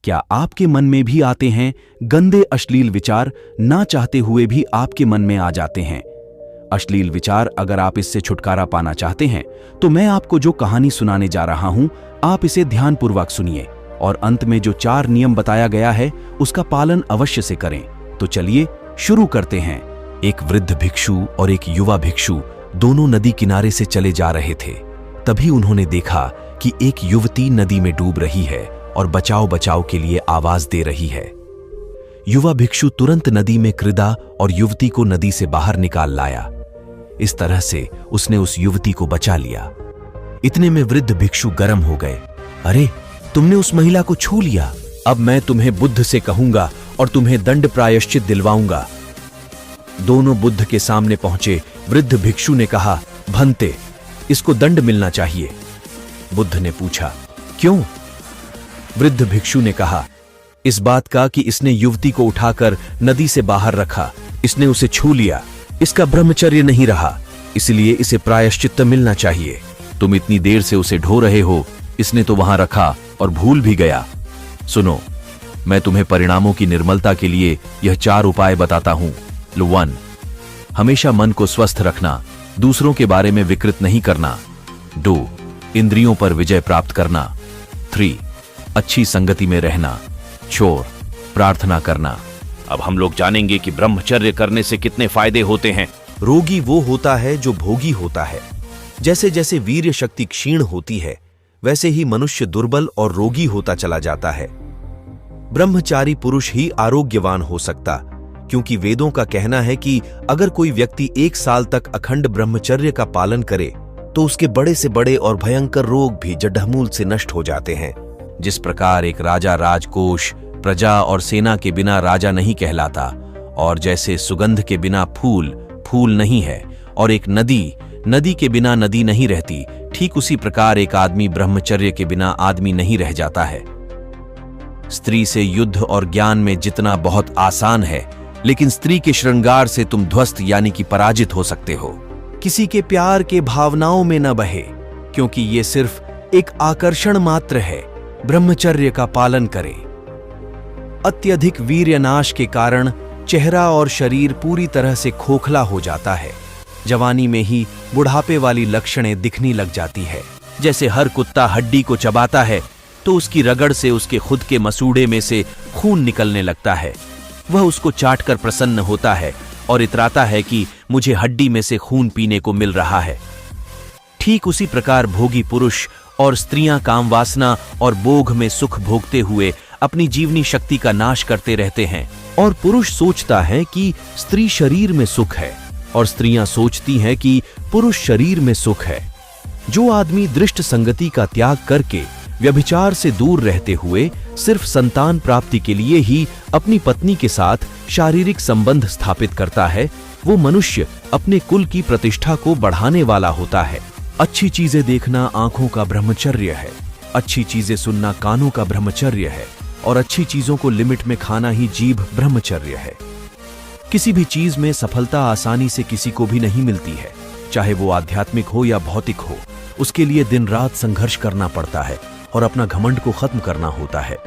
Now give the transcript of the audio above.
क्या आपके मन में भी आते हैं गंदे अश्लील विचार? ना चाहते हुए भी आपके मन में आ जाते हैं अश्लील विचार। अगर आप इससे छुटकारा पाना चाहते हैं तो मैं आपको जो कहानी सुनाने जा रहा हूं, आप इसे ध्यानपूर्वक सुनिए और अंत में जो 4 नियम बताया गया है उसका पालन अवश्य से करें। तो चलिए शुरू करते हैं। एक वृद्ध भिक्षु और एक युवा भिक्षु दोनों नदी किनारे से चले जा रहे थे। तभी उन्होंने देखा कि एक युवती नदी में डूब रही है और बचाओ बचाओ के लिए आवाज दे रही है। युवा भिक्षु तुरंत नदी में कृदा और युवती को नदी से बाहर निकाल लाया। इस तरह से उसने उस युवती को बचा लिया। इतने में वृद्ध भिक्षु गर्म हो गए। अरे, तुमने उस महिला को छू लिया। अब मैं तुम्हें बुद्ध से कहूंगा और तुम्हें दंड प्रायश्चित दिलवाऊंगा। दोनों बुद्ध के सामने पहुंचे। वृद्ध भिक्षु ने कहा, भंते, इसको दंड मिलना चाहिए। बुद्ध ने पूछा, क्यों? वृद्ध भिक्षु ने कहा, इस बात का कि इसने युवती को उठाकर नदी से बाहर रखा, इसने उसे छू लिया, इसका ब्रह्मचर्य नहीं रहा, इसलिए इसे प्रायश्चित्त मिलना चाहिए। तुम इतनी देर से उसे ढो रहे हो, इसने तो वहां रखा और भूल भी गया। सुनो, मैं तुम्हें परिणामों की निर्मलता के लिए यह 4 उपाय बताता हूं। 1. हमेशा मन को स्वस्थ रखना, दूसरों के बारे में विकृत नहीं करना। 2. इंद्रियों पर विजय प्राप्त करना। 3. अच्छी संगति में रहना। 4. प्रार्थना करना। अब हम लोग जानेंगे कि ब्रह्मचर्य करने से कितने फायदे होते हैं। रोगी वो होता है जो भोगी होता है। जैसे जैसे वीर्य शक्ति क्षीण होती है, वैसे ही मनुष्य दुर्बल और रोगी होता चला जाता है। ब्रह्मचारी पुरुष ही आरोग्यवान हो सकता, क्योंकि वेदों का कहना है कि अगर कोई व्यक्ति 1 साल तक अखंड ब्रह्मचर्य का पालन करे तो उसके बड़े से बड़े और भयंकर रोग भी जड़मूल से नष्ट हो जाते हैं। जिस प्रकार एक राजा राजकोष, प्रजा और सेना के बिना राजा नहीं कहलाता, और जैसे सुगंध के बिना फूल फूल नहीं है, और एक नदी के बिना नदी नहीं रहती, ठीक उसी प्रकार एक आदमी ब्रह्मचर्य के बिना आदमी नहीं रह जाता है। स्त्री से युद्ध और ज्ञान में जितना बहुत आसान है, लेकिन स्त्री के श्रृंगार से तुम ध्वस्त यानी कि पराजित हो सकते हो। किसी के प्यार के भावनाओं में न बहे, क्योंकि ये सिर्फ एक आकर्षण मात्र है। ब्रह्मचर्य का पालन करें। अत्यधिक वीर्यनाश के कारण चेहरा और शरीर पूरी तरह से खोखला हो जाता है। जवानी में ही बुढ़ापे वाली लक्षणें दिखने लग जाती है। जैसे हर कुत्ता हड्डी को चबाता है तो उसकी रगड़ से उसके खुद के मसूड़े में से खून निकलने लगता है। वह उसको चाटकर प्रसन्न होता है और इतराता है कि मुझे हड्डी में से खून पीने को मिल रहा है। ठीक उसी प्रकार भोगी पुरुष और स्त्रियां काम वासना और बोझ में सुख भोगते हुए अपनी जीवनी शक्ति का नाश करते रहते हैं। और पुरुष सोचता है कि स्त्री शरीर में सुख है, और स्त्रियां सोचती हैं कि पुरुष शरीर में सुख है। जो आदमी दृष्ट संगति का त्याग करके व्यभिचार से दूर रहते हुए सिर्फ संतान प्राप्ति के लिए ही अपनी पत्नी के साथ शारीरिक संबंध स्थापित करता है, वो मनुष्य अपने कुल की प्रतिष्ठा को बढ़ाने वाला होता है। अच्छी चीजें देखना आंखों का ब्रह्मचर्य है, अच्छी चीजें सुनना कानों का ब्रह्मचर्य है, और अच्छी चीजों को लिमिट में खाना ही जीभ ब्रह्मचर्य है। किसी भी चीज में सफलता आसानी से किसी को भी नहीं मिलती है, चाहे वो आध्यात्मिक हो या भौतिक हो। उसके लिए दिन रात संघर्ष करना पड़ता है और अपना घमंड को खत्म करना होता है।